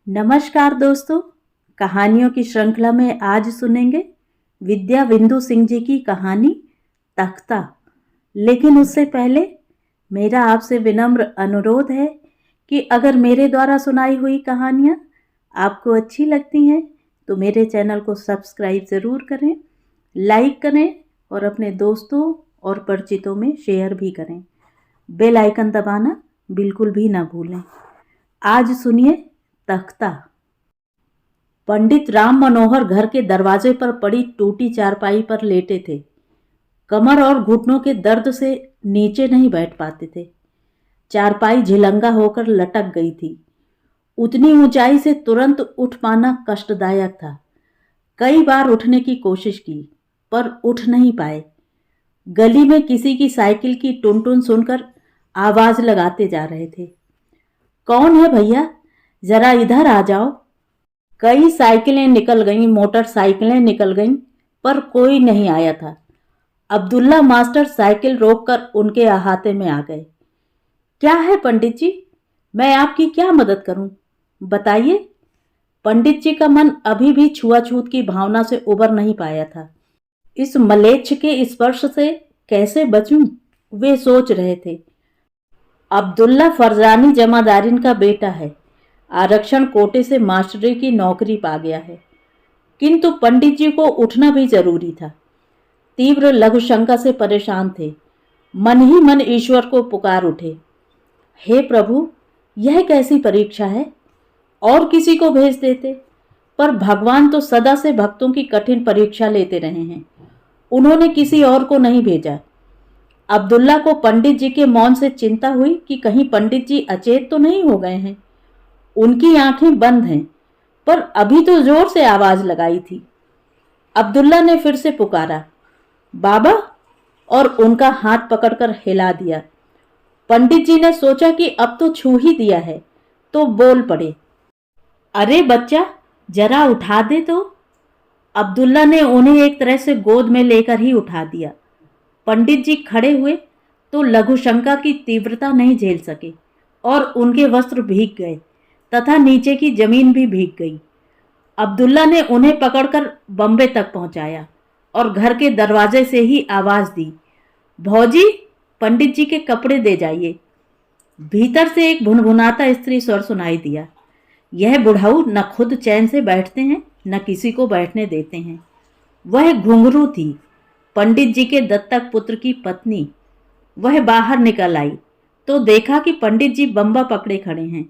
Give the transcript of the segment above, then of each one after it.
नमस्कार दोस्तों, कहानियों की श्रृंखला में आज सुनेंगे विद्या बिंदु सिंह जी की कहानी तख्ता। लेकिन उससे पहले मेरा आपसे विनम्र अनुरोध है कि अगर मेरे द्वारा सुनाई हुई कहानियाँ आपको अच्छी लगती हैं तो मेरे चैनल को सब्सक्राइब ज़रूर करें, लाइक करें और अपने दोस्तों और परिचितों में शेयर भी करें। बेल आइकन दबाना बिल्कुल भी ना भूलें। आज सुनिए तख्ता। पंडित राम मनोहर घर के दरवाजे पर पड़ी टूटी चारपाई पर लेटे थे। कमर और घुटनों के दर्द से नीचे नहीं बैठ पाते थे। चारपाई झिलंगा होकर लटक गई थी। उतनी ऊंचाई से तुरंत उठ पाना कष्टदायक था। कई बार उठने की कोशिश की पर उठ नहीं पाए। गली में किसी की साइकिल की टुनटुन सुनकर आवाज लगाते जा रहे थे। कौन है भैया, जरा इधर आ जाओ। कई साइकिलें निकल गईं, मोटरसाइकिलें निकल गईं, पर कोई नहीं आया था। अब्दुल्ला मास्टर साइकिल रोककर उनके अहाते में आ गए। क्या है पंडित जी, मैं आपकी क्या मदद करूं? बताइए। पंडित जी का मन अभी भी छुआछूत की भावना से उबर नहीं पाया था। इस मलेच्छ के स्पर्श से कैसे बचूं, वे सोच रहे थे। अब्दुल्ला फरजानी जमादारिन का बेटा है। आरक्षण कोटे से मास्टरी की नौकरी पा गया है। किंतु पंडित जी को उठना भी जरूरी था। तीव्र लघु शंका से परेशान थे। मन ही मन ईश्वर को पुकार उठे। हे प्रभु, यह कैसी परीक्षा है? और किसी को भेज देते, पर भगवान तो सदा से भक्तों की कठिन परीक्षा लेते रहे हैं। उन्होंने किसी और को नहीं भेजा। अब्दुल्ला को पंडित जी के मौन से चिंता हुई कि कहीं पंडित जी अचेत तो नहीं हो गए हैं। उनकी आंखें बंद हैं, पर अभी तो जोर से आवाज लगाई थी। अब्दुल्ला ने फिर से पुकारा, बाबा, और उनका हाथ पकड़कर हिला दिया। पंडित जी ने सोचा कि अब तो छू ही दिया है, तो बोल पड़े, अरे बच्चा, जरा उठा दे तो। अब्दुल्ला ने उन्हें एक तरह से गोद में लेकर ही उठा दिया। पंडित जी खड़े हुए तो लघु शंका की तीव्रता नहीं झेल सके और उनके वस्त्र भीग गए तथा नीचे की जमीन भी भीग गई। अब्दुल्ला ने उन्हें पकड़कर बम्बे तक पहुंचाया और घर के दरवाजे से ही आवाज दी, भौजी, पंडित जी के कपड़े दे जाइए। भीतर से एक भुनभुनाता स्त्री स्वर सुनाई दिया, यह बुढ़ाऊ न खुद चैन से बैठते हैं न किसी को बैठने देते हैं। वह घुंघरू थी, पंडित जी के दत्तक पुत्र की पत्नी। वह बाहर निकल आई तो देखा कि पंडित जी बम्बा पकड़े खड़े हैं।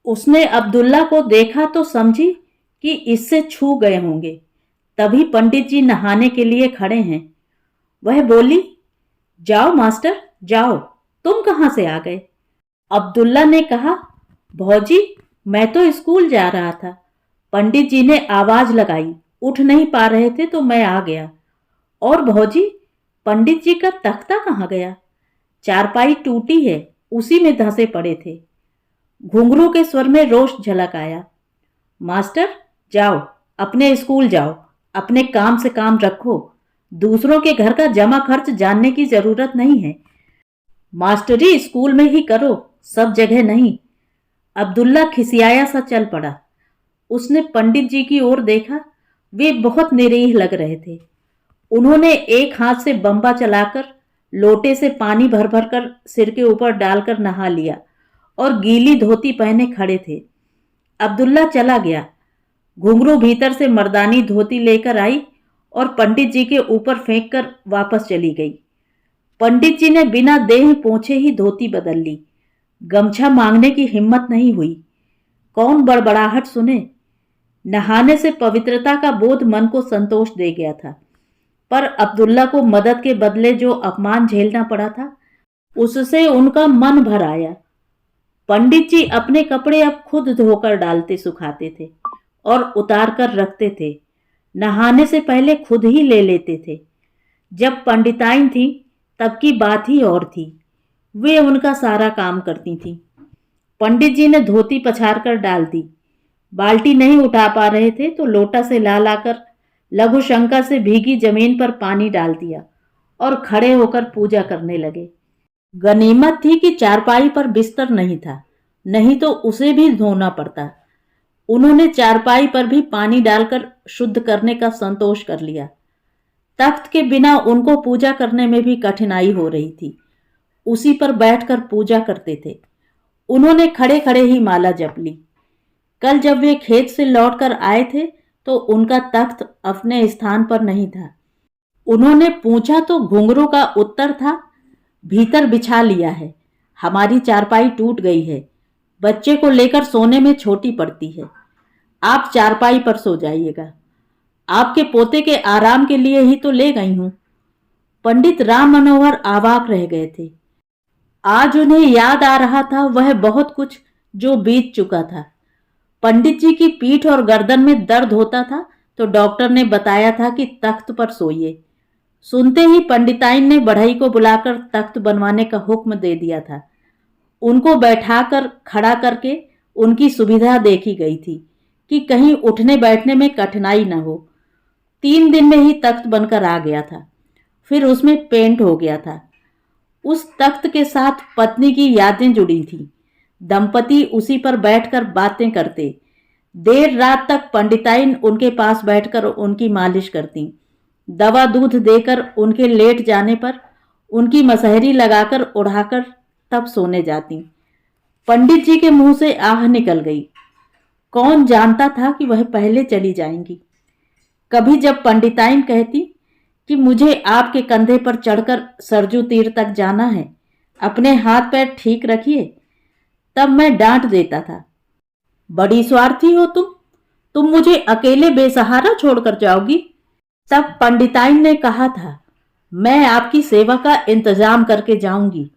उसने अब्दुल्ला को देखा तो समझी कि इससे छू गए होंगे। तभी पंडित जी नहाने के लिए खड़े हैं। वह बोली, जाओ मास्टर जाओ, तुम कहां से आ गए? अब्दुल्ला ने कहा, भौजी, मैं तो स्कूल जा रहा था। पंडित जी ने आवाज लगाई, उठ नहीं पा रहे थे तो मैं आ गया। और भौजी, पंडित जी का तख्ता कहाँ गया? चारपाई टूटी है, उसी में धंसे पड़े थे। घुंघरू के स्वर में रोष झलक आया। मास्टर, जाओ, अपने स्कूल जाओ, अपने काम से काम रखो। दूसरों के घर का जमा खर्च जानने की जरूरत नहीं है। मास्टरी स्कूल में ही करो, सब जगह नहीं। अब्दुल्ला खिसियाया सा चल पड़ा। उसने पंडित जी की ओर देखा। वे बहुत निरीह लग रहे थे। उन्होंने एक हाथ से बम्बा चलाकर लोटे से पानी भर भर कर सिर के ऊपर डालकर नहा लिया और गीली धोती पहने खड़े थे। अब्दुल्ला चला गया। घुंघरू भीतर से मर्दानी धोती लेकर आई और पंडित जी के ऊपर फेंक कर वापस चली गई। पंडित जी ने बिना देह पोंछे ही धोती बदल ली। गमछा मांगने की हिम्मत नहीं हुई। कौन बड़बड़ाहट सुने। नहाने से पवित्रता का बोध मन को संतोष दे गया था, पर अब्दुल्ला को मदद के बदले जो अपमान झेलना पड़ा था, उससे उनका मन भर आया। पंडित जी अपने कपड़े अब खुद धोकर डालते सुखाते थे और उतार कर रखते थे। नहाने से पहले खुद ही ले लेते थे। जब पंडिताइन थी तब की बात ही और थी। वे उनका सारा काम करती थीं। पंडित जी ने धोती पछाड़ कर डाल दी। बाल्टी नहीं उठा पा रहे थे तो लोटा से ला लाकर लघु शंका से भीगी जमीन पर पानी डाल दिया और खड़े होकर पूजा करने लगे। गनीमत थी कि चारपाई पर बिस्तर नहीं था, नहीं तो उसे भी धोना पड़ता। उन्होंने चारपाई पर भी पानी डालकर शुद्ध करने का संतोष कर लिया। तख्त के बिना उनको पूजा करने में भी कठिनाई हो रही थी। उसी पर बैठकर पूजा करते थे। उन्होंने खड़े खड़े ही माला जप ली। कल जब वे खेत से लौटकर आए थे तो उनका तख्त अपने स्थान पर नहीं था। उन्होंने पूछा तो घुंघरू का उत्तर था, भीतर बिछा लिया है, हमारी चारपाई टूट गई है, बच्चे को लेकर सोने में छोटी पड़ती है, आप चारपाई पर सो जाइएगा, आपके पोते के आराम के लिए ही तो ले गई हूं। पंडित राम मनोहर अवाक रह गए थे। आज उन्हें याद आ रहा था वह बहुत कुछ जो बीत चुका था। पंडित जी की पीठ और गर्दन में दर्द होता था तो डॉक्टर ने बताया था कि तख्त पर सोइए। सुनते ही पंडिताइन ने बढ़ई को बुलाकर तख्त बनवाने का हुक्म दे दिया था। उनको बैठाकर खड़ा करके उनकी सुविधा देखी गई थी कि कहीं उठने बैठने में कठिनाई न हो। 3 दिन में ही तख्त बनकर आ गया था। फिर उसमें पेंट हो गया था। उस तख्त के साथ पत्नी की यादें जुड़ी थीं। दंपति उसी पर बैठकर बातें करते। देर रात तक पंडिताइन उनके पास बैठकर उनकी मालिश करती। दवा दूध देकर उनके लेट जाने पर उनकी मसहरी लगाकर उड़ाकर तब सोने जाती। पंडित जी के मुंह से आह निकल गई। कौन जानता था कि वह पहले चली जाएंगी। कभी जब पंडिताइन कहती कि मुझे आपके कंधे पर चढ़कर सरजू तीर तक जाना है, अपने हाथ पैर ठीक रखिए, तब मैं डांट देता था, बड़ी स्वार्थी हो तुम मुझे अकेले बेसहारा छोड़कर जाओगी। तब पंडिताइन ने कहा था, मैं आपकी सेवा का इंतजाम करके जाऊंगी।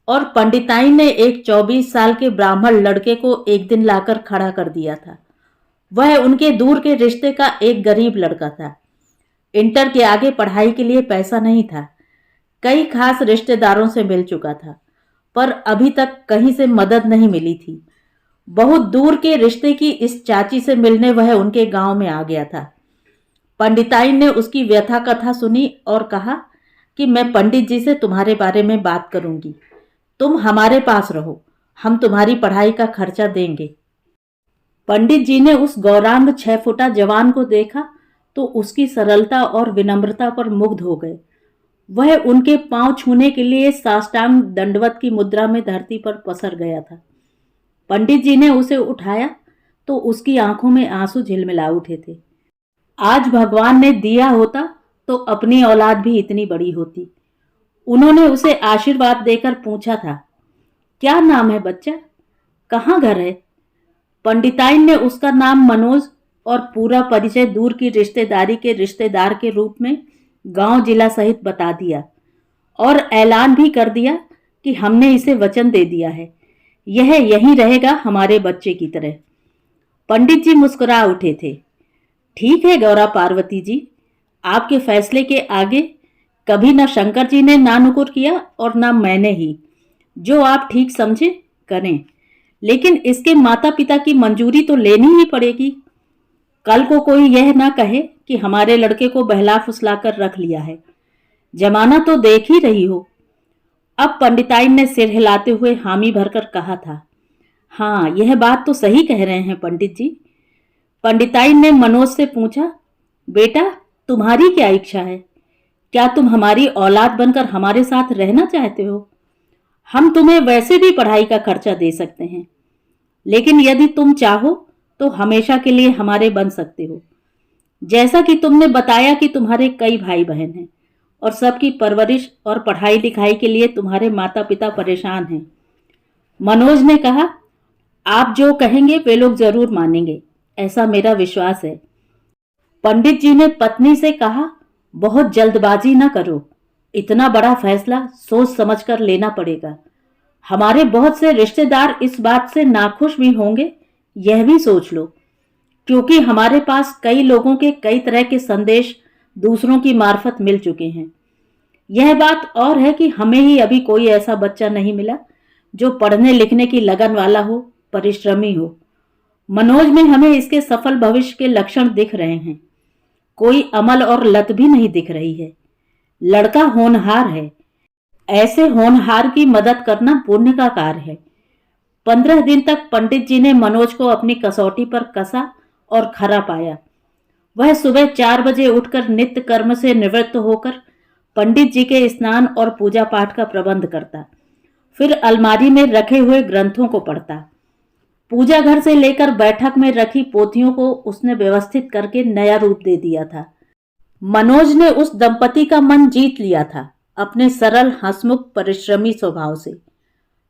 और पंडिताइन ने एक 24 साल के ब्राह्मण लड़के को एक दिन लाकर खड़ा कर दिया था। वह उनके दूर के रिश्ते का एक गरीब लड़का था। इंटर के आगे पढ़ाई के लिए पैसा नहीं था। कई खास रिश्तेदारों से मिल चुका था, पर अभी तक कहीं से मदद नहीं मिली थी। बहुत दूर के रिश्ते की इस चाची से मिलने वह उनके गांव में आ गया था। पंडिताइन ने उसकी व्यथा कथा सुनी और कहा कि मैं पंडित जी से तुम्हारे बारे में बात करूंगी, तुम हमारे पास रहो, हम तुम्हारी पढ़ाई का खर्चा देंगे। पंडित जी ने उस गौरांग 6 फुटा जवान को देखा तो उसकी सरलता और विनम्रता पर मुग्ध हो गए। वह उनके पांव छूने के लिए साष्टांग दंडवत की मुद्रा में धरती पर पसर गया था। पंडित जी ने उसे उठाया तो उसकी आंखों में आंसू झिलमिला उठे थे। आज भगवान ने दिया होता तो अपनी औलाद भी इतनी बड़ी होती। उन्होंने उसे आशीर्वाद देकर पूछा था, क्या नाम है बच्चा, कहाँ घर है। पंडिताइन ने उसका नाम मनोज और पूरा परिचय दूर की रिश्तेदारी के रिश्तेदार के रूप में गांव जिला सहित बता दिया और ऐलान भी कर दिया कि हमने इसे वचन दे दिया है, यह यहीं रहेगा हमारे बच्चे की तरह। पंडित जी मुस्कुरा उठे थे। ठीक है गौरा पार्वती जी, आपके फैसले के आगे कभी न शंकर जी ने नानुकुर किया और न मैंने ही। जो आप ठीक समझे करें, लेकिन इसके माता पिता की मंजूरी तो लेनी ही पड़ेगी। कल को कोई यह ना कहे कि हमारे लड़के को बहला फुसला कर रख लिया है। जमाना तो देख ही रही हो। अब पंडिताइन ने सिर हिलाते हुए हामी भरकर कहा था, हाँ यह बात तो सही कह रहे हैं पंडित जी। पंडिताइन ने मनोज से पूछा, बेटा तुम्हारी क्या इच्छा है, क्या तुम हमारी औलाद बनकर हमारे साथ रहना चाहते हो। हम तुम्हें वैसे भी पढ़ाई का खर्चा दे सकते हैं, लेकिन यदि तुम चाहो तो हमेशा के लिए हमारे बन सकते हो। जैसा कि तुमने बताया कि तुम्हारे कई भाई बहन हैं और सबकी परवरिश और पढ़ाई लिखाई के लिए तुम्हारे माता पिता परेशान हैं। मनोज ने कहा, आप जो कहेंगे वे लोग जरूर मानेंगे, ऐसा मेरा विश्वास है। पंडित जी ने पत्नी से कहा, बहुत जल्दबाजी न करो, इतना बड़ा फैसला सोच समझकर लेना पड़ेगा। हमारे बहुत से रिश्तेदार इस बात से नाखुश भी होंगे, यह भी सोच लो, क्योंकि हमारे पास कई लोगों के कई तरह के संदेश दूसरों की मार्फत मिल चुके हैं। यह बात और है कि हमें ही अभी कोई ऐसा बच्चा नहीं मिला जो पढ़ने लिखने की लगन वाला हो, परिश्रमी हो। मनोज में हमें इसके सफल भविष्य के लक्षण दिख रहे हैं। कोई अमल और लत भी नहीं दिख रही है। लड़का होनहार है। ऐसे होनहार की मदद करना पुण्य का कार्य है। 15 दिन तक पंडित जी ने मनोज को अपनी कसौटी पर कसा और खरा पाया। वह सुबह 4 बजे उठकर नित्य कर्म से निवृत्त होकर पंडित जी के स्नान और पूजा पाठ का प्रबंध करता, फिर अलमारी में रखे हुए ग्रंथों को पढ़ता। पूजा घर से लेकर बैठक में रखी पोथियों को उसने व्यवस्थित करके नया रूप दे दिया था। मनोज ने उस दंपति का मन जीत लिया था अपने सरल, हंसमुख, परिश्रमी स्वभाव से।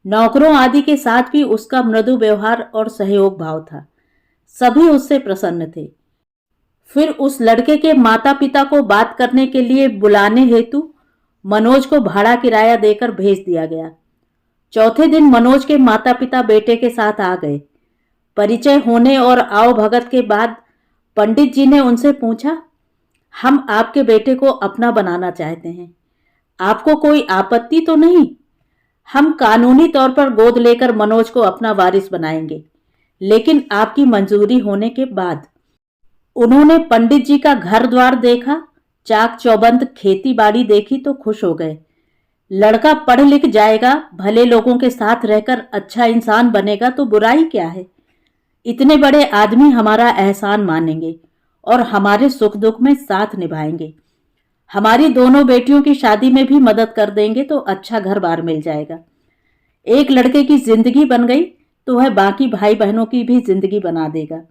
नौकरों आदि के साथ भी उसका मृदु व्यवहार और सहयोग भाव था। सभी उससे प्रसन्न थे। फिर उस लड़के के माता पिता को बात करने के लिए बुलाने हेतु मनोज को भाड़ा किराया देकर भेज दिया गया। चौथे दिन मनोज के माता पिता बेटे के साथ आ गए। परिचय होने और आओ भगत के बाद पंडित जी ने उनसे पूछा, हम आपके बेटे को अपना बनाना चाहते हैं, आपको कोई आपत्ति तो नहीं? हम कानूनी तौर पर गोद लेकर मनोज को अपना वारिस बनाएंगे, लेकिन आपकी मंजूरी होने के बाद। उन्होंने पंडित जी का घर द्वार देखा, चाक चौबंद खेती बाड़ी देखी तो खुश हो गए। लड़का पढ़ लिख जाएगा, भले लोगों के साथ रहकर अच्छा इंसान बनेगा तो बुराई क्या है? इतने बड़े आदमी हमारा एहसान मानेंगे और हमारे सुख दुख में साथ निभाएंगे। हमारी दोनों बेटियों की शादी में भी मदद कर देंगे तो अच्छा घर बार मिल जाएगा। एक लड़के की जिंदगी बन गई तो वह बाकी भाई बहनों की भी जिंदगी बना देगा।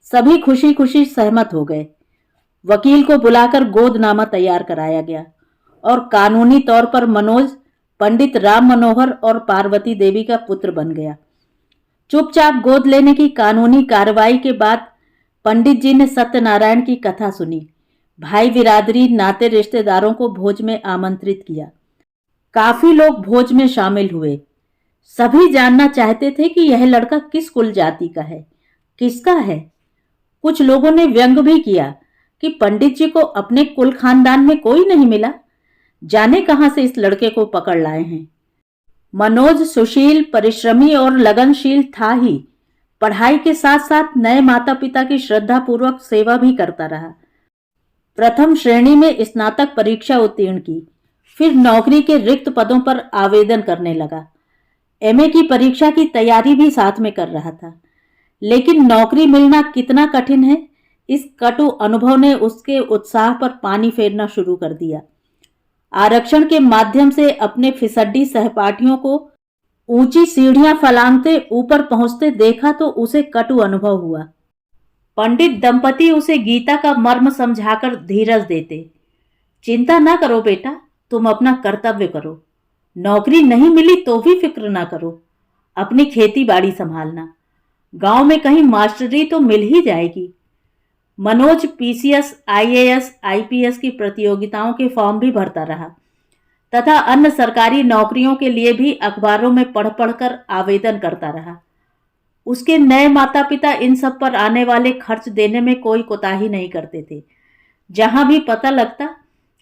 सभी खुशी खुशी सहमत हो गए। वकील को बुलाकर गोदनामा तैयार कराया गया और कानूनी तौर पर मनोज पंडित राम मनोहर और पार्वती देवी का पुत्र बन गया। चुपचाप गोद लेने की कानूनी कार्रवाई के बाद पंडित जी ने सत्यनारायण की कथा सुनी। भाई बिरादरी, नाते रिश्तेदारों को भोज में आमंत्रित किया। काफी लोग भोज में शामिल हुए। सभी जानना चाहते थे कि यह लड़का किस कुल जाति का है, किसका है। कुछ लोगों ने व्यंग भी किया कि पंडित जी को अपने कुल खानदान में कोई नहीं मिला, जाने कहां से इस लड़के को पकड़ लाए हैं। मनोज सुशील, परिश्रमी और लगनशील था ही, पढ़ाई के साथ साथ नए माता पिता की श्रद्धापूर्वक सेवा भी करता रहा। प्रथम श्रेणी में स्नातक परीक्षा उत्तीर्ण की, फिर नौकरी के रिक्त पदों पर आवेदन करने लगा। एमए की परीक्षा की तैयारी भी साथ में कर रहा था। लेकिन नौकरी मिलना कितना कठिन है, इस कटु अनुभव ने उसके उत्साह पर पानी फेरना शुरू कर दिया। आरक्षण के माध्यम से अपने फिसड्डी सहपाठियों को ऊंची सीढ़ियां फलांगते ऊपर पहुंचते देखा तो उसे कटु अनुभव हुआ। पंडित दंपति उसे गीता का मर्म समझाकर धीरज देते। चिंता ना करो बेटा, तुम अपना कर्तव्य करो। नौकरी नहीं मिली तो भी फिक्र ना करो, अपनी खेती बाड़ी संभालना। गांव में कहीं मास्टरी तो मिल ही जाएगी। मनोज पीसीएस, आईएएस, आईपीएस की प्रतियोगिताओं के फॉर्म भी भरता रहा तथा अन्य सरकारी नौकरियों के लिए भी अखबारों में पढ़ पढ़कर आवेदन करता रहा। उसके नए माता पिता इन सब पर आने वाले खर्च देने में कोई कोताही नहीं करते थे। जहां भी पता लगता,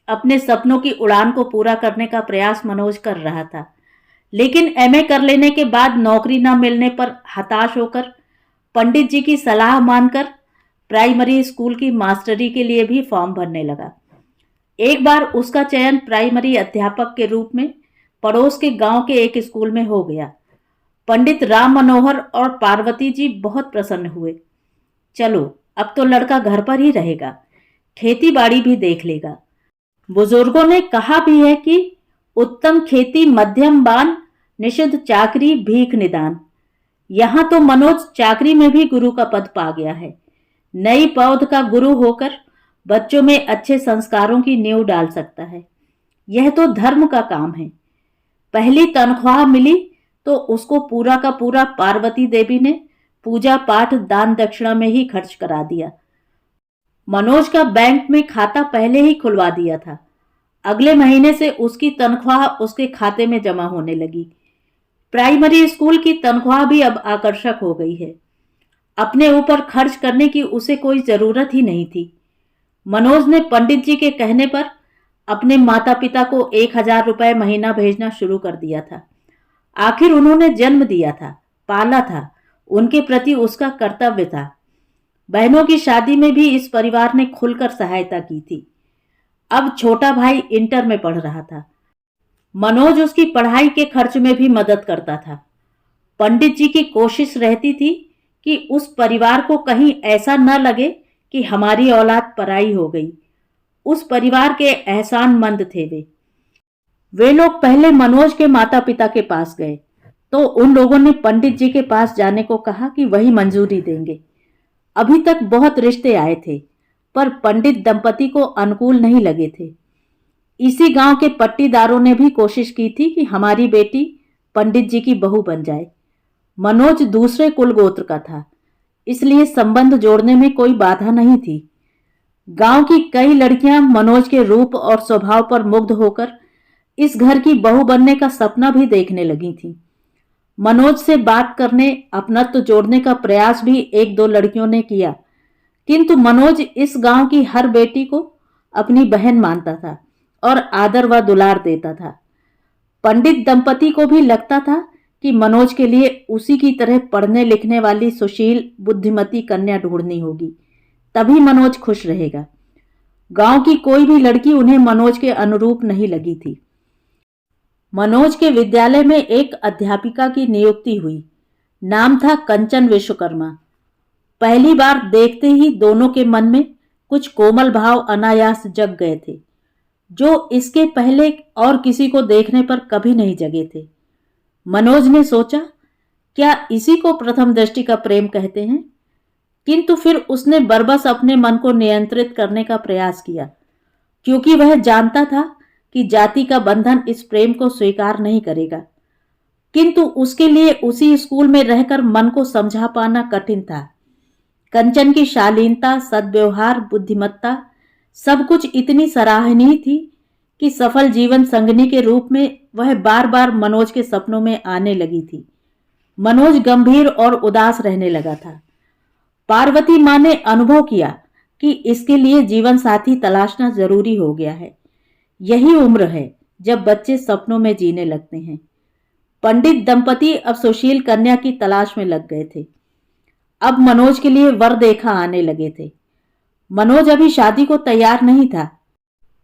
अपने सपनों की उड़ान को पूरा करने का प्रयास मनोज कर रहा था। लेकिन एमए कर लेने के बाद नौकरी न मिलने पर हताश होकर पंडित जी की सलाह मानकर प्राइमरी स्कूल की मास्टरी के लिए भी फॉर्म भरने लगा। एक बार उसका चयन प्राइमरी अध्यापक के रूप में पड़ोस के गांव के एक स्कूल में हो गया। पंडित राम मनोहर और पार्वती जी बहुत प्रसन्न हुए। चलो, अब तो लड़का घर पर ही रहेगा, खेती बाड़ी भी देख लेगा। बुजुर्गों ने कहा भी है कि उत्तम खेती मध्यम बान, निषिद्ध चाकरी भीख निदान। यहां तो मनोज चाकरी में भी गुरु का पद पा गया है। नई पौध का गुरु होकर बच्चों में अच्छे संस्कारों की नींव डाल सकता है। यह तो धर्म का काम है। पहली तनख्वाह मिली तो उसको पूरा का पूरा पार्वती देवी ने पूजा पाठ दान दक्षिणा में ही खर्च करा दिया। मनोज का बैंक में खाता पहले ही खुलवा दिया था। अगले महीने से उसकी तनख्वाह उसके खाते में जमा होने लगी। प्राइमरी स्कूल की तनख्वाह भी अब आकर्षक हो गई है। अपने ऊपर खर्च करने की उसे कोई जरूरत ही नहीं थी। मनोज ने पंडित जी के कहने पर अपने माता पिता को 1000 रुपए महीना भेजना शुरू कर दिया था। आखिर उन्होंने जन्म दिया था, पाला था, उनके प्रति उसका कर्तव्य था। बहनों की शादी में भी इस परिवार ने खुलकर सहायता की थी। अब छोटा भाई इंटर में पढ़ रहा था। मनोज उसकी पढ़ाई के खर्च में भी मदद करता था। पंडित जी की कोशिश रहती थी कि उस परिवार को कहीं ऐसा न लगे कि हमारी औलाद पराई हो गई। उस परिवार के एहसानमंद थे वे लोग पहले मनोज के माता पिता के पास गए तो उन लोगों ने पंडित जी के पास जाने को कहा कि वही मंजूरी देंगे। अभी तक बहुत रिश्ते आए थे पर पंडित दंपति को अनुकूल नहीं लगे थे। इसी गांव के पट्टीदारों ने भी कोशिश की थी कि हमारी बेटी पंडित जी की बहू बन जाए। मनोज दूसरे कुल गोत्र का था, इसलिए संबंध जोड़ने में कोई बाधा नहीं थी। गांव की कई लड़कियां मनोज के रूप और स्वभाव पर मुग्ध होकर इस घर की बहू बनने का सपना भी देखने लगी थीं। मनोज से बात करने, अपनत्व जोड़ने का प्रयास भी एक दो लड़कियों ने किया, किंतु मनोज इस गांव की हर बेटी को अपनी बहन मानता था और आदर व दुलार देता था। पंडित दंपति को भी लगता था कि मनोज के लिए उसी की तरह पढ़ने लिखने वाली सुशील बुद्धिमती कन्या ढूंढनी होगी, तभी मनोज खुश रहेगा। गांव की कोई भी लड़की उन्हें मनोज के अनुरूप नहीं लगी थी। मनोज के विद्यालय में एक अध्यापिका की नियुक्ति हुई। नाम था कंचन विश्वकर्मा। पहली बार देखते ही दोनों के मन में कुछ कोमल भाव अनायास जग गए थे, जो इसके पहले और किसी को देखने पर कभी नहीं जगे थे। मनोज ने सोचा, क्या इसी को प्रथम दृष्टि का प्रेम कहते हैं? किंतु फिर उसने बरबस अपने मन को नियंत्रित करने का प्रयास किया, क्योंकि वह जानता था कि जाति का बंधन इस प्रेम को स्वीकार नहीं करेगा। किंतु उसके लिए उसी स्कूल में रहकर मन को समझा पाना कठिन था। कंचन की शालीनता, सद्व्यवहार, बुद्धिमत्ता सब कुछ इतनी सराहनीय थी कि सफल जीवन संगिनी के रूप में वह बार बार मनोज के सपनों में आने लगी थी। मनोज गंभीर और उदास रहने लगा था। पार्वती मां ने अनुभव किया कि इसके लिए जीवन साथी तलाशना जरूरी हो गया है। यही उम्र है जब बच्चे सपनों में जीने लगते हैं। पंडित दंपति अब सुशील कन्या की तलाश में लग गए थे। अब मनोज के लिए वर देखा आने लगे थे। मनोज अभी शादी को तैयार नहीं था।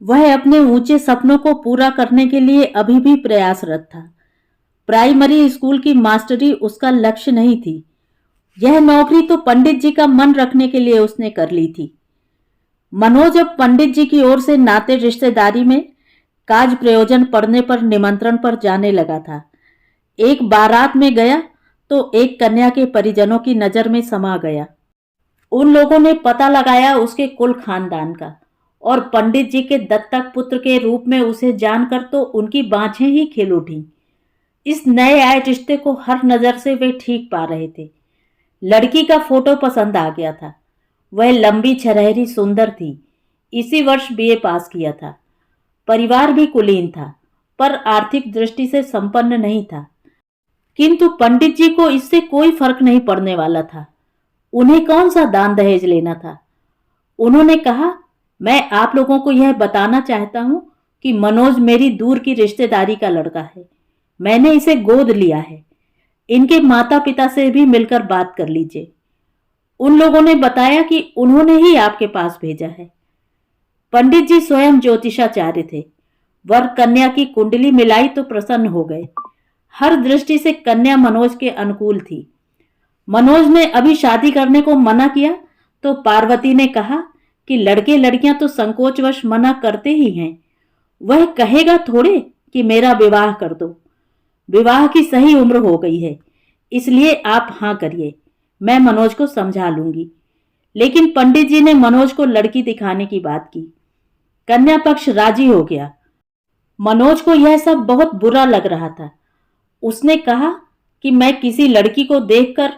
वह अपने ऊंचे सपनों को पूरा करने के लिए अभी भी प्रयासरत था। प्राइमरी स्कूल की मास्टरी उसका लक्ष्य नहीं थी। यह नौकरी तो पंडित जी का मन रखने के लिए उसने कर ली थी। मनोज अब पंडित जी की ओर से नाते रिश्तेदारी में काज प्रयोजन पड़ने पर निमंत्रण पर जाने लगा था। एक बारात में गया तो एक कन्या के परिजनों की नजर में समा गया। उन लोगों ने पता लगाया उसके कुल खानदान का और पंडित जी के दत्तक पुत्र के रूप में उसे जानकर तो उनकी बाँछें ही खिल उठी। इस नए आए रिश्ते को हर नजर से वे ठीक पा रहे थे। लड़की का फोटो पसंद आ गया था। वह लंबी, छरहरी, सुंदर थी। इसी वर्ष बीए पास किया था। परिवार भी कुलीन था, पर आर्थिक दृष्टि से संपन्न नहीं था। किंतु पंडित जी को इससे कोई फर्क नहीं पड़ने वाला था। उन्हें कौन सा दान दहेज लेना था। उन्होंने कहा, मैं आप लोगों को यह बताना चाहता हूं कि मनोज मेरी दूर की रिश्तेदारी का लड़का है। मैंने इसे गोद लिया है। इनके माता पिता से भी मिलकर बात कर लीजिए। उन लोगों ने बताया कि उन्होंने ही आपके पास भेजा है। पंडित जी स्वयं ज्योतिषाचार्य थे। वर कन्या की कुंडली मिलाई तो प्रसन्न हो गए। हर दृष्टि से कन्या मनोज के अनुकूल थी। मनोज ने अभी शादी करने को मना किया तो पार्वती ने कहा कि लड़के लड़कियां तो संकोचवश मना करते ही हैं। वह कहेगा थोड़े कि मेरा विवाह कर दो। विवाह की सही उम्र हो गई है, इसलिए आप हाँ करिए, मैं मनोज को समझा लूंगी। लेकिन पंडित जी ने मनोज को लड़की दिखाने की बात की। कन्या पक्ष राजी हो गया। मनोज को यह सब बहुत बुरा लग रहा था। उसने कहा कि मैं किसी लड़की को देखकर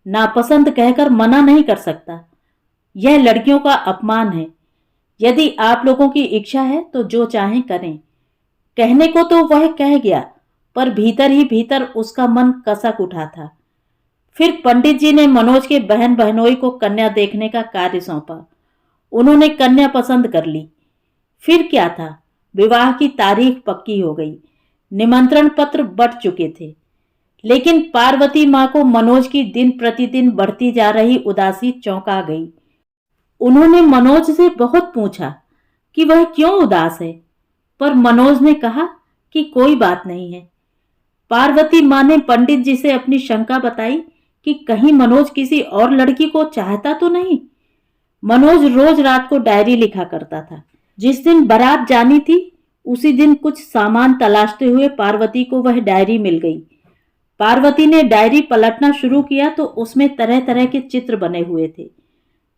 नापसंद कहकर मना नहीं कर सकता। यह लड़कियों का अपमान है। यदि आप लोगों की इच्छा है तो जो चाहें करें। कहने को तो वह कह गया, पर भीतर ही भीतर उसका मन कसक उठा था। फिर पंडित जी ने मनोज के बहन बहनोई को कन्या देखने का कार्य सौंपा। उन्होंने कन्या पसंद कर ली। फिर क्या था, विवाह की तारीख पक्की हो गई। निमंत्रण पत्र बट चुके थे। लेकिन पार्वती मां को मनोज की दिन प्रतिदिन बढ़ती जा रही उदासी चौंका गई। उन्होंने मनोज से बहुत पूछा कि वह क्यों उदास है, पर मनोज ने कहा कि कोई बात नहीं है। पार्वती माँ ने पंडित जी से अपनी शंका बताई कि कहीं मनोज किसी और लड़की को चाहता तो नहीं। मनोज रोज रात को डायरी लिखा करता था। जिस दिन बारात जानी थी उसी दिन कुछ सामान तलाशते हुए पार्वती को वह डायरी मिल गई। पार्वती ने डायरी पलटना शुरू किया तो उसमें तरह तरह के चित्र बने हुए थे।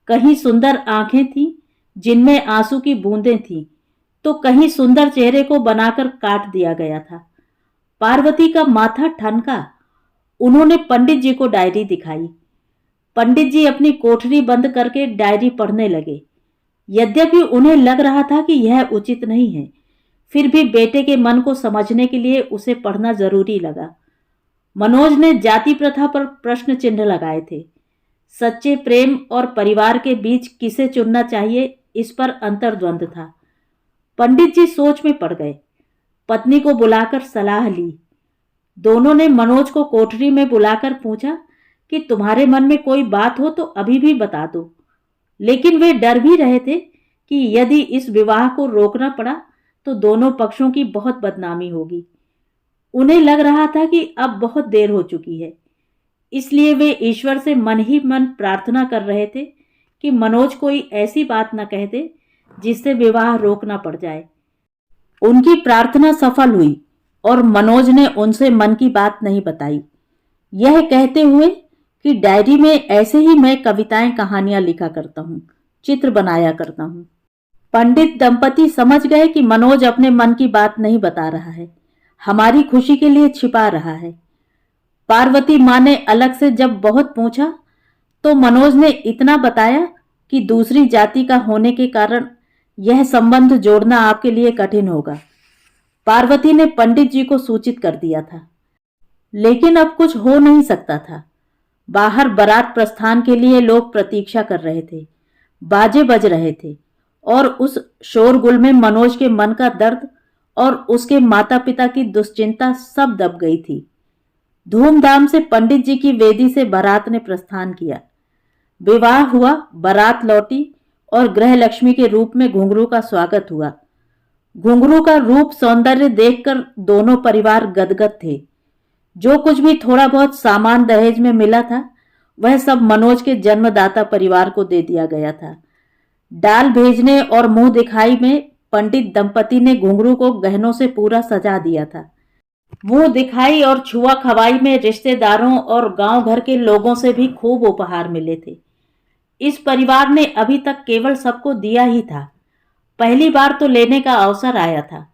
कहीं सुंदर आंखें थीं जिनमें आंसू की बूंदें थीं, तो कहीं सुंदर चेहरे को बनाकर काट दिया गया था। पार्वती का माथा ठनका। उन्होंने पंडित जी को डायरी दिखाई। पंडित जी अपनी कोठरी बंद करके डायरी पढ़ने लगे। यद्यपि उन्हें लग रहा था कि यह उचित नहीं है, फिर भी बेटे के मन को समझने के लिए उसे पढ़ना जरूरी लगा। मनोज ने जाति प्रथा पर प्रश्न चिन्ह लगाए थे। सच्चे प्रेम और परिवार के बीच किसे चुनना चाहिए, इस पर अंतर्द्वंद था। पंडित जी सोच में पड़ गए। पत्नी को बुलाकर सलाह ली। दोनों ने मनोज को कोठरी में बुलाकर पूछा कि तुम्हारे मन में कोई बात हो तो अभी भी बता दो। लेकिन वे डर भी रहे थे कि यदि इस विवाह को रोकना पड़ा तो दोनों पक्षों की बहुत बदनामी होगी। उन्हें लग रहा था कि अब बहुत देर हो चुकी है, इसलिए वे ईश्वर से मन ही मन प्रार्थना कर रहे थे कि मनोज कोई ऐसी बात न कह दे जिससे विवाह रोकना पड़ जाए। उनकी प्रार्थना सफल हुई और मनोज ने उनसे मन की बात नहीं बताई, यह कहते हुए कि डायरी में ऐसे ही मैं कविताएं कहानियां लिखा करता हूँ, चित्र बनाया करता हूँ। पंडित दंपति समझ गए कि मनोज अपने मन की बात नहीं बता रहा है, हमारी खुशी के लिए छिपा रहा है। पार्वती माँ ने अलग से जब बहुत पूछा तो मनोज ने इतना बताया कि दूसरी जाति का होने के कारण यह संबंध जोड़ना आपके लिए कठिन होगा। पार्वती ने पंडित जी को सूचित कर दिया था, लेकिन अब कुछ हो नहीं सकता था। बाहर बारात प्रस्थान के लिए लोग प्रतीक्षा कर रहे थे, बाजे बज रहे थे और उस शोरगुल में मनोज के मन का दर्द और उसके माता पिता की दुश्चिंता सब दब गई थी। धूमधाम से पंडित जी की वेदी से बारात ने प्रस्थान किया। विवाह हुआ, बारात लौटी और गृह लक्ष्मी के रूप में घुंघरू का स्वागत हुआ। घुंघरू का रूप सौंदर्य देखकर दोनों परिवार गदगद थे। जो कुछ भी थोड़ा बहुत सामान दहेज में मिला था वह सब मनोज के जन्मदाता परिवार को दे दिया गया था। डाल भेजने और मुंह दिखाई में पंडित दंपति ने घुंघरू को गहनों से पूरा सजा दिया था। मुंह दिखाई और छुआ खवाई में रिश्तेदारों और गांव भर के लोगों से भी खूब उपहार मिले थे। इस परिवार ने अभी तक केवल सबको दिया ही था, पहली बार तो लेने का अवसर आया था।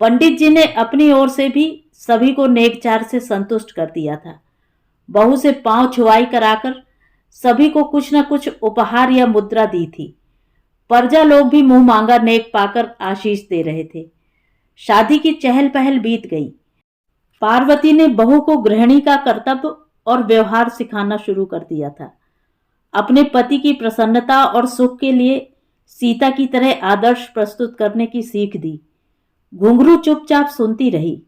पंडित जी ने अपनी ओर से भी सभी को नेकचार से संतुष्ट कर दिया था। बहू से पांव छुआई कराकर सभी को कुछ न कुछ उपहार या मुद्रा दी थी। प्रजा लोग भी मुंह मांगा नेक पाकर आशीष दे रहे थे। शादी की चहल पहल बीत गई। पार्वती ने बहू को गृहिणी का कर्तव्य और व्यवहार सिखाना शुरू कर दिया था। अपने पति की प्रसन्नता और सुख के लिए सीता की तरह आदर्श प्रस्तुत करने की सीख दी। घुंघरू चुपचाप सुनती रही।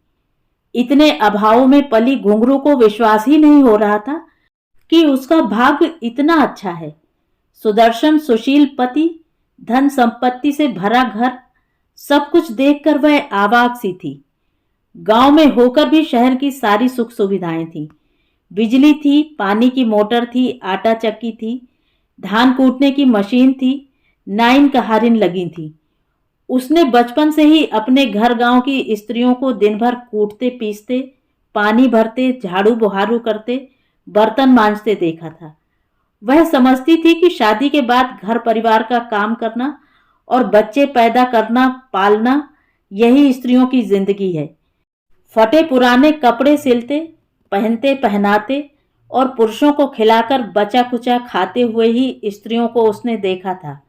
इतने अभावों में पली घुंघरू को विश्वास ही नहीं हो रहा था कि उसका भाग्य इतना अच्छा है। सुदर्शन सुशील पति, धन संपत्ति से भरा घर, सब कुछ देखकर वह आवाक सी थी। गांव में होकर भी शहर की सारी सुख सुविधाएं थी। बिजली थी, पानी की मोटर थी, आटा चक्की थी, धान कूटने की मशीन थी, नाइन कहारिन लगी थी। उसने बचपन से ही अपने घर गांव की स्त्रियों को दिन भर कूटते पीसते, पानी भरते, झाड़ू बुहारू करते, बर्तन मांजते देखा था। वह समझती थी कि शादी के बाद घर परिवार का काम करना और बच्चे पैदा करना पालना यही स्त्रियों की जिंदगी है। फटे पुराने कपड़े सिलते, पहनते पहनाते और पुरुषों को खिलाकर बचा कुचा खाते हुए ही स्त्रियों को उसने देखा था।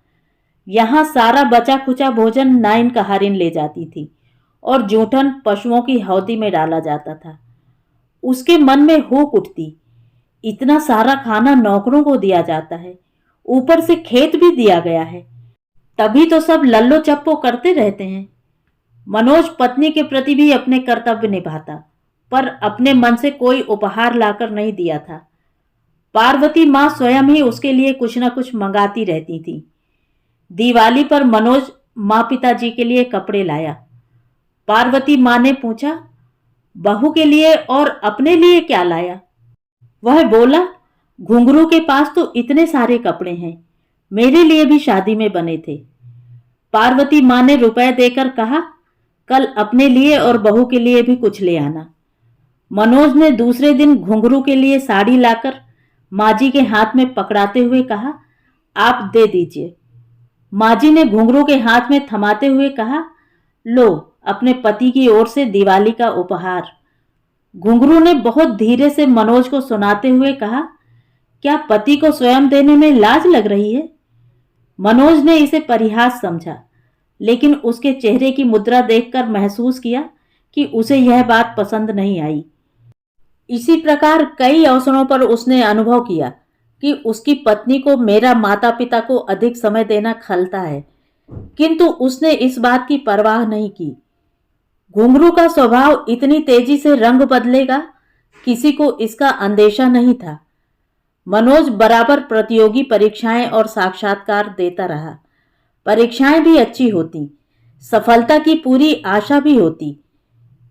यहाँ सारा बचा खुचा भोजन नाइन कहारिन ले जाती थी और जूठन पशुओं की हौदी में डाला जाता था। उसके मन में हुक उठती, इतना सारा खाना नौकरों को दिया जाता है, ऊपर से खेत भी दिया गया है, तभी तो सब लल्लो चप्पो करते रहते हैं। मनोज पत्नी के प्रति भी अपने कर्तव्य निभाता, पर अपने मन से कोई उपहार लाकर नहीं दिया था। पार्वती माँ स्वयं ही उसके लिए कुछ न कुछ मंगाती रहती थी। दिवाली पर मनोज माँ पिताजी के लिए कपड़े लाया। पार्वती माँ ने पूछा, बहू के लिए और अपने लिए क्या लाया? वह बोला, घुंघरू के पास तो इतने सारे कपड़े हैं, मेरे लिए भी शादी में बने थे। पार्वती माँ ने रुपए देकर कहा, कल अपने लिए और बहू के लिए भी कुछ ले आना। मनोज ने दूसरे दिन घुंघरू के लिए साड़ी लाकर माँ जी के हाथ में पकड़ाते हुए कहा, आप दे दीजिए। माँ जी ने घुंघरू के हाथ में थमाते हुए कहा, लो अपने पति की ओर से दिवाली का उपहार। घुंघरू ने बहुत धीरे से मनोज को सुनाते हुए कहा, क्या पति को स्वयं देने में लाज लग रही है? मनोज ने इसे परिहास समझा, लेकिन उसके चेहरे की मुद्रा देखकर महसूस किया कि उसे यह बात पसंद नहीं आई। इसी प्रकार कई अवसरों पर उसने अनुभव किया कि उसकी पत्नी को मेरा माता पिता को अधिक समय देना खलता है, किंतु उसने इस बात की परवाह नहीं की। घुंघरू का स्वभाव इतनी तेजी से रंग बदलेगा, किसी को इसका अंदेशा नहीं था। मनोज बराबर प्रतियोगी परीक्षाएं और साक्षात्कार देता रहा। परीक्षाएं भी अच्छी होती, सफलता की पूरी आशा भी होती,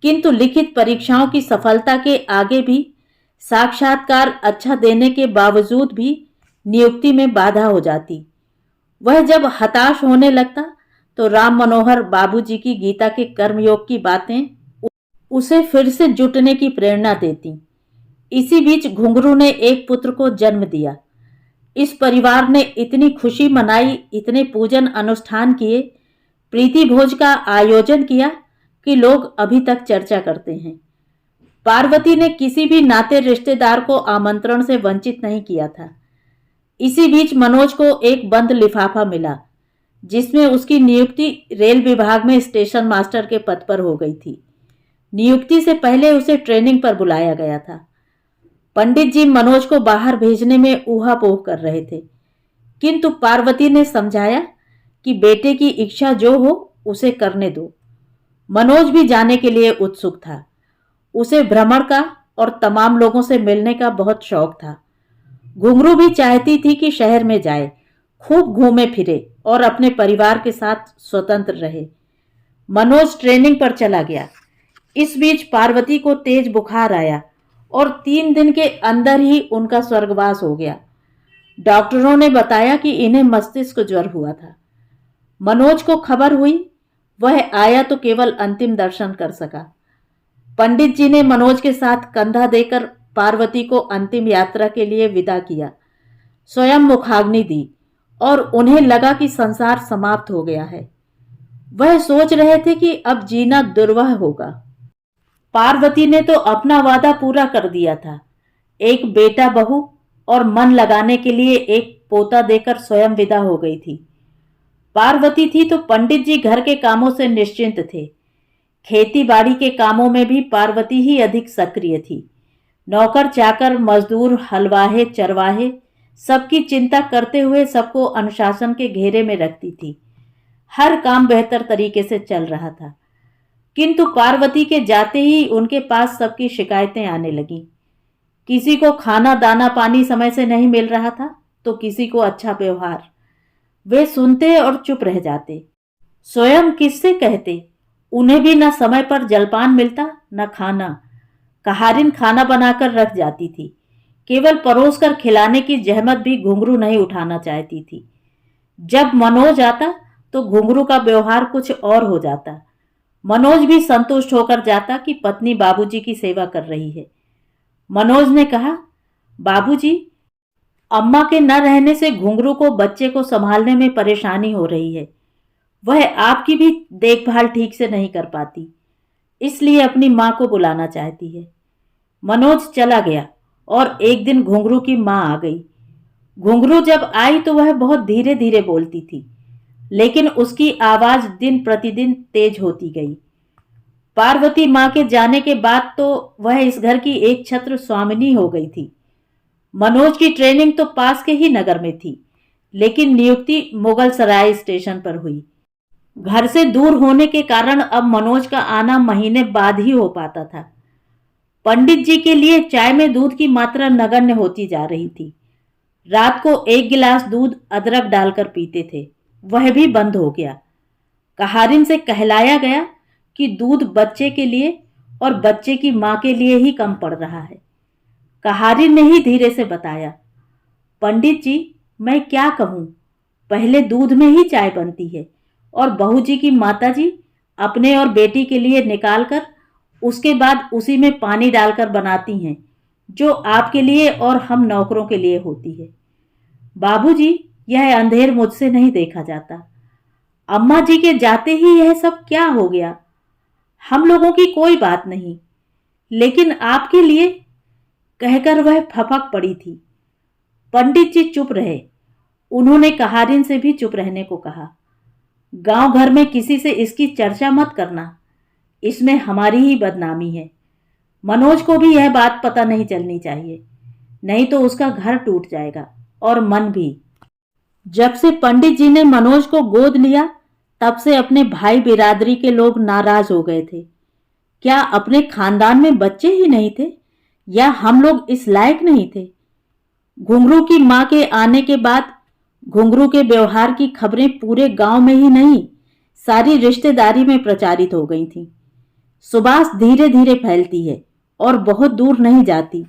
किंतु लिखित परीक्षाओं की सफलता के आगे भी साक्षात्कार अच्छा देने के बावजूद भी नियुक्ति में बाधा हो जाती। वह जब हताश होने लगता तो राम मनोहर बाबूजी की गीता के कर्मयोग की बातें उसे फिर से जुटने की प्रेरणा देती। इसी बीच घुंघरू ने एक पुत्र को जन्म दिया। इस परिवार ने इतनी खुशी मनाई, इतने पूजन अनुष्ठान किए, प्रीति भोज का आयोजन किया कि लोग अभी तक चर्चा करते हैं। पार्वती ने किसी भी नाते रिश्तेदार को आमंत्रण से वंचित नहीं किया था। इसी बीच मनोज को एक बंद लिफाफा मिला, जिसमें उसकी नियुक्ति रेल विभाग में स्टेशन मास्टर के पद पर हो गई थी। नियुक्ति से पहले उसे ट्रेनिंग पर बुलाया गया था। पंडित जी मनोज को बाहर भेजने में ऊहापोह कर रहे थे, किंतु पार्वती ने समझाया कि बेटे की इच्छा जो हो उसे करने दो। मनोज भी जाने के लिए उत्सुक था। उसे भ्रमण का और तमाम लोगों से मिलने का बहुत शौक था। घुंघरू भी चाहती थी कि शहर में जाए, खूब घूमे फिरे और अपने परिवार के साथ स्वतंत्र रहे। मनोज ट्रेनिंग पर चला गया। इस बीच पार्वती को तेज बुखार आया और 3 दिन के अंदर ही उनका स्वर्गवास हो गया। डॉक्टरों ने बताया कि इन्हें मस्तिष्क ज्वर हुआ था। मनोज को खबर हुई, वह आया तो केवल अंतिम दर्शन कर सका। पंडित जी ने मनोज के साथ कंधा देकर पार्वती को अंतिम यात्रा के लिए विदा किया, स्वयं मुखाग्नि दी और उन्हें लगा कि संसार समाप्त हो गया है। वह सोच रहे थे कि अब जीना दुर्वह होगा। पार्वती ने तो अपना वादा पूरा कर दिया था, एक बेटा बहू और मन लगाने के लिए एक पोता देकर स्वयं विदा हो गई थी। पार्वती थी तो पंडित जी घर के कामों से निश्चिंत थे। खेती बाड़ी के कामों में भी पार्वती ही अधिक सक्रिय थी। नौकर चाकर, मजदूर, हलवाहे, चरवाहे सबकी चिंता करते हुए सबको अनुशासन के घेरे में रखती थी। हर काम बेहतर तरीके से चल रहा था, किंतु पार्वती के जाते ही उनके पास सबकी शिकायतें आने लगीं। किसी को खाना दाना पानी समय से नहीं मिल रहा था तो किसी को अच्छा व्यवहार। वे सुनते और चुप रह जाते। स्वयं किससे कहते? उन्हें भी न समय पर जलपान मिलता न खाना। कहारिन खाना बनाकर रख जाती थी, केवल परोस कर खिलाने की जहमत भी घुंघरू नहीं उठाना चाहती थी। जब मनोज आता तो घुंघरू का व्यवहार कुछ और हो जाता। मनोज भी संतुष्ट होकर जाता कि पत्नी बाबूजी की सेवा कर रही है। मनोज ने कहा, बाबूजी, अम्मा के न रहने से घुंघरू को बच्चे को संभालने में परेशानी हो रही है। वह आपकी भी देखभाल ठीक से नहीं कर पाती, इसलिए अपनी माँ को बुलाना चाहती है। मनोज चला गया और एक दिन घुंघरू की माँ आ गई। घुंघरू जब आई तो वह बहुत धीरे धीरे बोलती थी, लेकिन उसकी आवाज दिन प्रतिदिन तेज होती गई। पार्वती माँ के जाने के बाद तो वह इस घर की एक छत्र स्वामिनी हो गई थी। मनोज की ट्रेनिंग तो पास के ही नगर में थी, लेकिन नियुक्ति मुगल सराय स्टेशन पर हुई। घर से दूर होने के कारण अब मनोज का आना महीने बाद ही हो पाता था। पंडित जी के लिए चाय में दूध की मात्रा नगण्य होती जा रही थी। रात को 1 गिलास दूध अदरक डालकर पीते थे, वह भी बंद हो गया। कहारिन से कहलाया गया कि दूध बच्चे के लिए और बच्चे की माँ के लिए ही कम पड़ रहा है। कहारिन ने ही धीरे से बताया, पंडित जी मैं क्या कहूँ, पहले दूध में ही चाय बनती है और बहू जी की माता जी अपने और बेटी के लिए निकालकर उसके बाद उसी में पानी डालकर बनाती हैं, जो आपके लिए और हम नौकरों के लिए होती है। बाबूजी, यह अंधेर मुझसे नहीं देखा जाता। अम्मा जी के जाते ही यह सब क्या हो गया? हम लोगों की कोई बात नहीं, लेकिन आपके लिए, कहकर वह फपक पड़ी थी। पंडित जी चुप रहे। उन्होंने कहारिन से भी चुप रहने को कहा। गांव घर में किसी से इसकी चर्चा मत करना, इसमें हमारी ही बदनामी है। मनोज को भी यह बात पता नहीं चलनी चाहिए, नहीं तो उसका घर टूट जाएगा और मन भी। जब से पंडित जी ने मनोज को गोद लिया, तब से अपने भाई बिरादरी के लोग नाराज हो गए थे। क्या अपने खानदान में बच्चे ही नहीं थे, या हम लोग इस लायक नहीं थे? घुंघरू की मां के आने के बाद घुंघरू के व्यवहार की खबरें पूरे गांव में ही नहीं, सारी रिश्तेदारी में प्रचारित हो गई थीं। सुबास धीरे धीरे फैलती है और बहुत दूर नहीं जाती,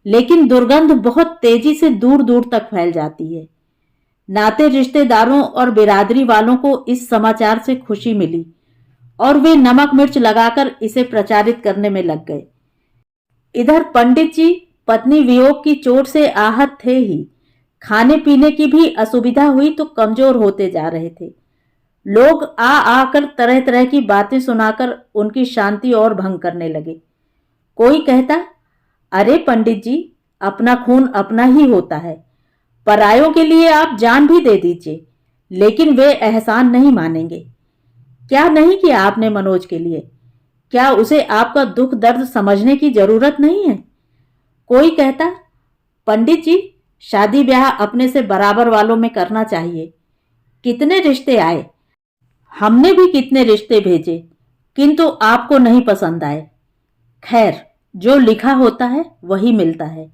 लेकिन दुर्गंध बहुत तेजी से दूर दूर तक फैल जाती है। नाते रिश्तेदारों और बिरादरी वालों को इस समाचार से खुशी मिली और वे नमक मिर्च लगाकर इसे प्रचारित करने में लग गए। इधर पंडित जी पत्नी वियोग की चोट से आहत थे ही, खाने पीने की भी असुविधा हुई तो कमजोर होते जा रहे थे। लोग आ आकर तरह तरह की बातें सुनाकर उनकी शांति और भंग करने लगे। कोई कहता, अरे पंडित जी, अपना खून अपना ही होता है, परायों के लिए आप जान भी दे दीजिए, लेकिन वे एहसान नहीं मानेंगे। क्या नहीं किया आपने मनोज के लिए? क्या उसे आपका दुख दर्द समझने की जरूरत नहीं है? कोई कहता, पंडित जी, शादी ब्याह अपने से बराबर वालों में करना चाहिए। कितने रिश्ते आए, हमने भी कितने रिश्ते भेजे, किंतु आपको नहीं पसंद आए। खैर, जो लिखा होता है वही मिलता है।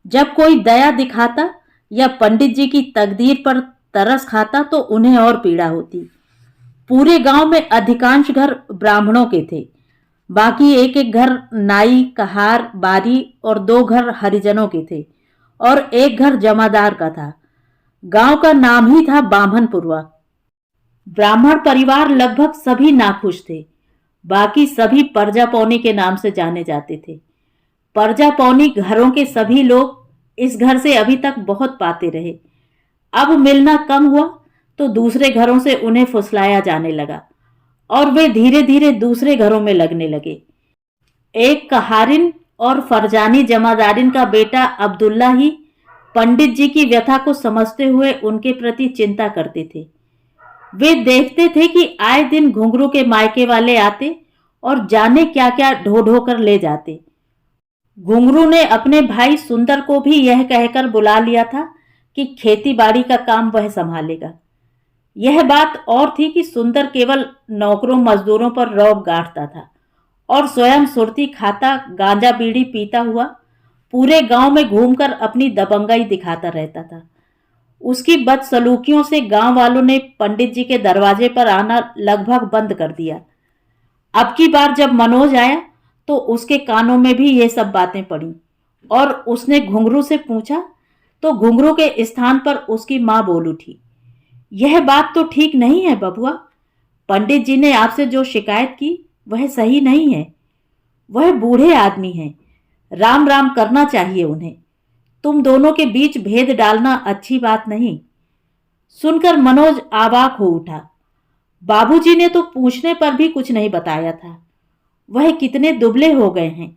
जब कोई दया दिखाता या पंडित जी की तकदीर पर तरस खाता तो उन्हें और पीड़ा होती। पूरे गांव में अधिकांश घर ब्राह्मणों के थे, बाकी एक एक घर नाई, कहार, बारी और 2 घर हरिजनों के थे और एक घर जमादार का था। गांव का नाम ही था बामनपुरवा। ब्राह्मण परिवार लगभग सभी नाखुश थे, बाकी सभी परजापौनी के नाम से जाने जाते थे। परजापौनी घरों के सभी लोग इस घर से अभी तक बहुत पाते रहे। अब मिलना कम हुआ तो दूसरे घरों से उन्हें फुसलाया जाने लगा और वे धीरे धीरे दूसरे घरों में लगने लगे। एक कहारिन और फरजानी जमादारिन का बेटा अब्दुल्ला ही पंडित जी की व्यथा को समझते हुए उनके प्रति चिंता करते थे। वे देखते थे कि आए दिन घुंघरू के मायके वाले आते और जाने क्या क्या ढो ढो कर ले जाते। घुंघरू ने अपने भाई सुंदर को भी यह कहकर बुला लिया था कि खेती बाड़ी का काम वह संभालेगा। यह बात और थी कि सुंदर केवल नौकरों मजदूरों पर रौब गांठता था और स्वयं सुरती खाता, गांजा बीड़ी पीता हुआ पूरे गांव में घूमकर अपनी दबंगाई दिखाता रहता था। उसकी बदसलूकियों से गांव वालों ने पंडित जी के दरवाजे पर आना लगभग बंद कर दिया। अब की बार जब मनोज आया तो उसके कानों में भी ये सब बातें पड़ी और उसने घुंघरू से पूछा तो घुंघरू के स्थान पर उसकी मां बोल उठी, यह बात तो ठीक नहीं है बबुआ। पंडित जी ने आपसे जो शिकायत की वह सही नहीं है। वह बूढ़े आदमी हैं, राम राम करना चाहिए उन्हें। तुम दोनों के बीच भेद डालना अच्छी बात नहीं। सुनकर मनोज आवाक हो उठा। बाबूजी ने तो पूछने पर भी कुछ नहीं बताया था। वह कितने दुबले हो गए हैं।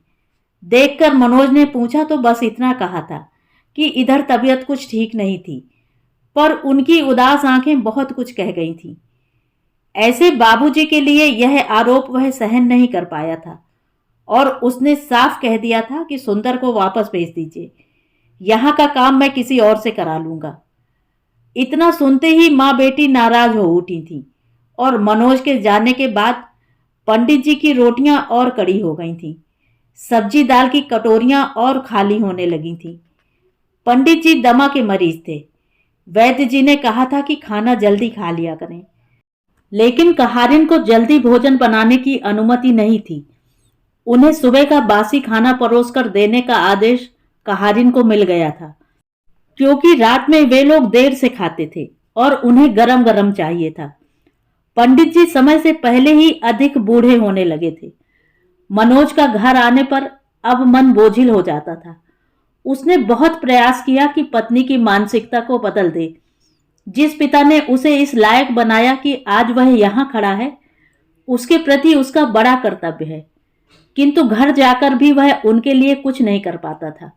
देखकर मनोज ने पूछा तो बस इतना कहा था कि इधर तबीयत कुछ ठीक नहीं थी, पर उनकी उदास आंखें बहुत कुछ कह गई थीं। ऐसे बाबूजी के लिए यह आरोप वह सहन नहीं कर पाया था और उसने साफ कह दिया था कि सुंदर को वापस भेज दीजिए, यहाँ का काम मैं किसी और से करा लूंगा। इतना सुनते ही माँ बेटी नाराज हो उठी थी और मनोज के जाने के बाद पंडित जी की रोटियां और कड़ी हो गई थीं। सब्जी दाल की कटोरियां और खाली होने लगी थीं। पंडित जी दमा के मरीज थे। वैद्य जी ने कहा था कि खाना जल्दी खा लिया करें, लेकिन कहारिन को जल्दी भोजन बनाने की अनुमति नहीं थी। उन्हें सुबह का बासी खाना परोसकर देने का आदेश कहारिन को मिल गया था, क्योंकि रात में वे लोग देर से खाते थे और उन्हें गरम गरम चाहिए था। पंडित जी समय से पहले ही अधिक बूढ़े होने लगे थे। मनोज का घर आने पर अब मन बोझिल हो जाता था। उसने बहुत प्रयास किया कि पत्नी की मानसिकता को बदल दे। जिस पिता ने उसे इस लायक बनाया कि आज वह यहां खड़ा है, उसके प्रति उसका बड़ा कर्तव्य है, किंतु घर जाकर भी वह उनके लिए कुछ नहीं कर पाता था।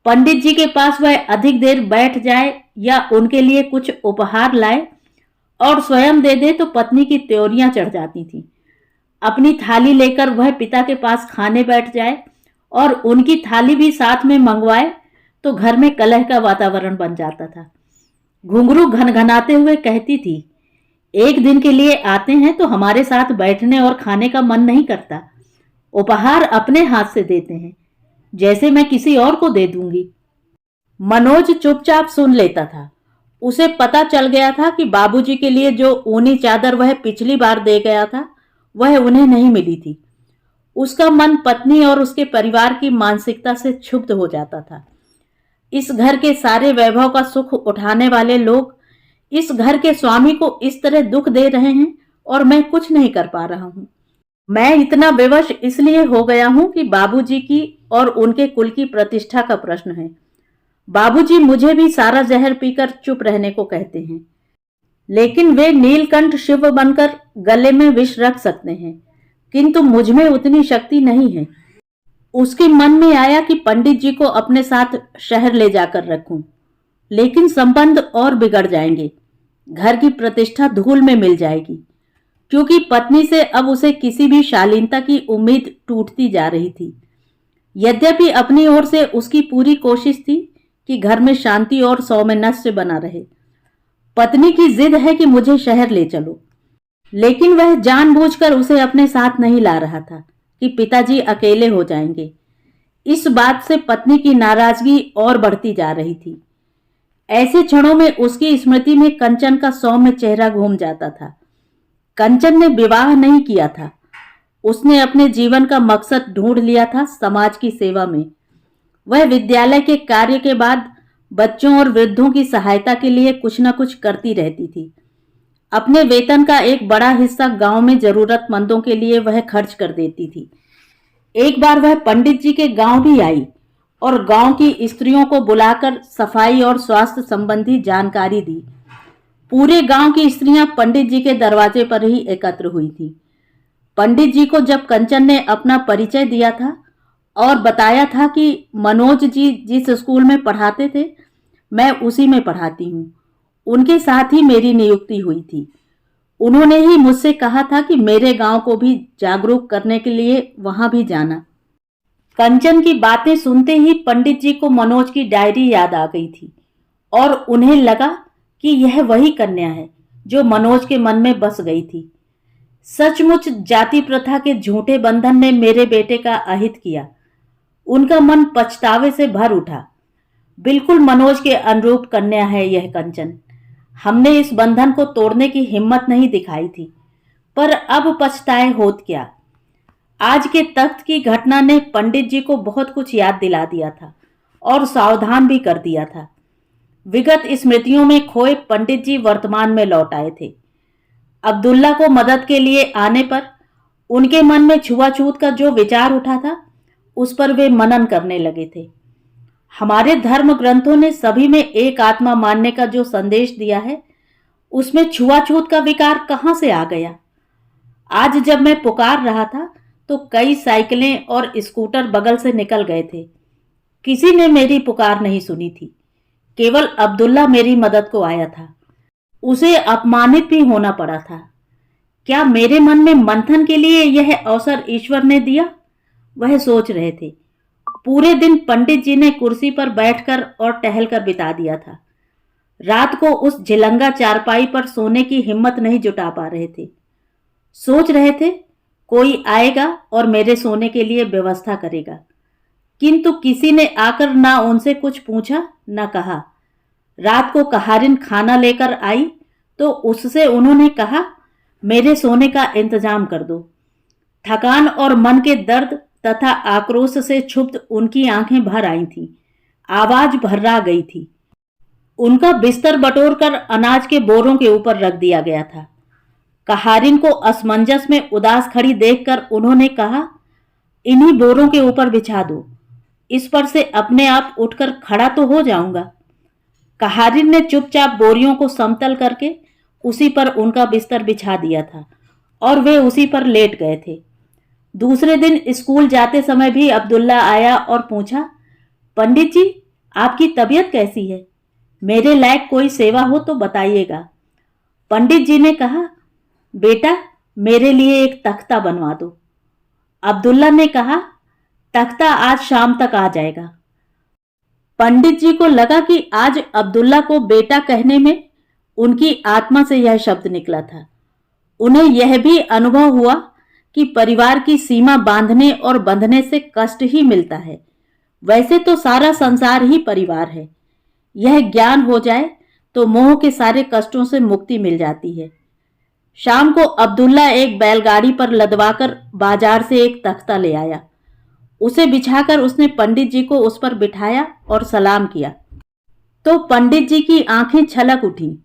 पंडित जी के पास वह अधिक देर बैठ जाए या उनके लिए कुछ उपहार लाए और स्वयं दे दे तो पत्नी की त्योरियां चढ़ जाती थीं। अपनी थाली लेकर वह पिता के पास खाने बैठ जाए और उनकी थाली भी साथ में मंगवाए तो घर में कलह का वातावरण बन जाता था। घुंघरू घनघनाते हुए कहती थी, एक दिन के लिए आते हैं तो हमारे साथ बैठने और खाने का मन नहीं करता। उपहार अपने हाथ से देते हैं, जैसे मैं किसी और को दे दूंगी। मनोज चुपचाप सुन लेता था। उसे पता चल गया था कि बाबूजी के लिए जो ऊनी चादर वह पिछली बार दे गया था, वह उन्हें नहीं मिली थी। उसका मन पत्नी और उसके परिवार की मानसिकता से क्षुब्ध हो जाता था। इस घर के सारे वैभव का सुख उठाने वाले लोग इस घर के स्वामी को इस तरह दुख दे रहे हैं और मैं कुछ नहीं कर पा रहा हूं। मैं इतना विवश इसलिए हो गया हूं कि बाबूजी की और उनके कुल की प्रतिष्ठा का प्रश्न है। बाबूजी मुझे भी सारा जहर पीकर चुप रहने को कहते हैं, लेकिन वे नीलकंठ शिव बनकर गले में विष रख सकते हैं, किंतु मुझ में उतनी शक्ति नहीं है। उसके मन में आया कि पंडित जी को अपने साथ शहर ले जाकर रखूं, लेकिन संबंध और बिगड़ जाएंगे। घर की प्रतिष्ठा धूल में मिल जाएगी, क्योंकि पत्नी से अब उसे किसी भी शालीनता की उम्मीद टूटती जा रही थी। यद्यपि अपनी ओर से उसकी पूरी कोशिश थी कि घर में शांति और सौमनस्य बना रहे। पत्नी की जिद है कि मुझे शहर ले चलो, लेकिन वह जानबूझकर उसे अपने साथ नहीं ला रहा था कि पिताजी अकेले हो जाएंगे। इस बात से पत्नी की नाराजगी और बढ़ती जा रही थी। ऐसे क्षणों में उसकी स्मृति में कंचन का सौम्य चेहरा घूम जाता था। कंचन ने विवाह नहीं किया था। उसने अपने जीवन का मकसद ढूंढ लिया था समाज की सेवा में। वह विद्यालय के कार्य के बाद बच्चों और वृद्धों की सहायता के लिए कुछ न कुछ करती रहती थी। अपने वेतन का एक बड़ा हिस्सा गांव में जरूरतमंदों के लिए वह खर्च कर देती थी। एक बार वह पंडित जी के गांव भी आई और गांव की स्त्रियों को बुलाकर सफाई और स्वास्थ्य संबंधी जानकारी दी। पूरे गांव की स्त्रियां पंडित जी के दरवाजे पर ही एकत्र हुई थी। पंडित जी को जब कंचन ने अपना परिचय दिया था और बताया था कि मनोज जी जिस स्कूल में पढ़ाते थे, मैं उसी में पढ़ाती हूँ, उनके साथ ही मेरी नियुक्ति हुई थी। उन्होंने ही मुझसे कहा था कि मेरे गांव को भी जागरूक करने के लिए वहां भी जाना। कंचन की बातें सुनते ही पंडित जी को मनोज की डायरी याद आ गई थी और उन्हें लगा कि यह वही कन्या है जो मनोज के मन में बस गई थी। सचमुच जाति प्रथा के झूठे बंधन ने मेरे बेटे का अहित किया। उनका मन पछतावे से भर उठा। बिल्कुल मनोज के अनुरूप कन्या है यह कंचन। हमने इस बंधन को तोड़ने की हिम्मत नहीं दिखाई थी, पर अब पछताए होत क्या। आज के तख्त की घटना ने पंडित जी को बहुत कुछ याद दिला दिया था और सावधान भी कर दिया था। विगत स्मृतियों में खोए पंडित जी वर्तमान में लौट आए थे। अब्दुल्ला को मदद के लिए आने पर उनके मन में छुआछूत का जो विचार उठा था, उस पर वे मनन करने लगे थे। हमारे धर्म ग्रंथों ने सभी में एक आत्मा मानने का जो संदेश दिया है, उसमें छुआछूत का विकार कहां से आ गया। आज जब मैं पुकार रहा था तो कई साइकिलें और स्कूटर बगल से निकल गए थे। किसी ने मेरी पुकार नहीं सुनी थी। केवल अब्दुल्ला मेरी मदद को आया था। उसे अपमानित भी होना पड़ा था। क्या मेरे मन में मंथन के लिए यह अवसर ईश्वर ने दिया? वह सोच रहे थे। पूरे दिन पंडित जी ने कुर्सी पर बैठकर और टहलकर बिता दिया था। रात को उस झिलंगा चारपाई पर सोने की हिम्मत नहीं जुटा पा रहे थे। सोच रहे थे कोई आएगा और मेरे सोने के लिए व्यवस्था करेगा, किंतु किसी ने आकर ना उनसे कुछ पूछा ना कहा। रात को कहारिन खाना लेकर आई तो उससे उन्होंने कहा, मेरे सोने का इंतजाम कर दो। थकान और मन के दर्द तथा आक्रोश से क्षुब्ध उनकी आंखें भर आई थीं। आवाज भर्रा गई थी। उनका बिस्तर बटोरकर अनाज के बोरों के ऊपर रख दिया गया था। कहारिन को असमंजस में उदास खड़ी देखकर उन्होंने कहा, इन्हीं बोरों के ऊपर बिछा दो, इस पर से अपने आप उठकर खड़ा तो हो जाऊंगा। कहारिन ने चुपचाप बोरियों को समतल करके उसी पर उनका बिस्तर बिछा दिया था और वे उसी पर लेट गए थे। दूसरे दिन स्कूल जाते समय भी अब्दुल्ला आया और पूछा, पंडित जी, आपकी तबीयत कैसी है? मेरे लायक कोई सेवा हो तो बताइएगा। पंडित जी ने कहा, बेटा, मेरे लिए एक तख्ता बनवा दो। अब्दुल्ला ने कहा, तख्ता आज शाम तक आ जाएगा। पंडित जी को लगा कि आज अब्दुल्ला को बेटा कहने में उनकी आत्मा से यह शब्द निकला था। उन्हें यह भी अनुभव हुआ कि परिवार की सीमा बांधने और बंधने से कष्ट ही मिलता है। वैसे तो सारा संसार ही परिवार है। यह ज्ञान हो जाए तो मोह के सारे कष्टों से मुक्ति मिल जाती है। शाम को अब्दुल्ला एक बैलगाड़ी पर लदवाकर बाजार से एक तख्ता ले आया। उसे बिछाकर उसने पंडित जी को उस पर बिठाया और सलाम किया तो पंडित जी की आंखें छलक उठीं।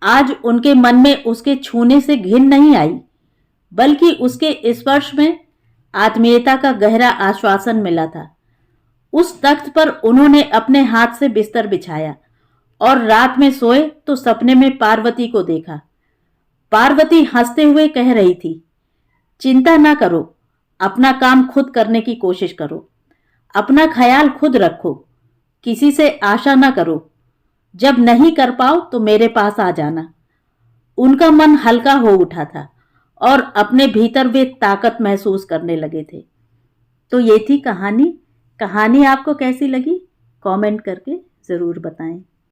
आज उनके मन में उसके छूने से घिन नहीं आई, बल्कि उसके स्पर्श में आत्मीयता का गहरा आश्वासन मिला था। उस तख्त पर उन्होंने अपने हाथ से बिस्तर बिछाया और रात में सोए तो सपने में पार्वती को देखा। पार्वती हंसते हुए कह रही थी, चिंता ना करो, अपना काम खुद करने की कोशिश करो, अपना ख्याल खुद रखो, किसी से आशा ना करो, जब नहीं कर पाओ तो मेरे पास आ जाना। उनका मन हल्का हो उठा था और अपने भीतर वे ताकत महसूस करने लगे थे। तो ये थी कहानी। कहानी आपको कैसी लगी? कमेंट करके ज़रूर बताएं।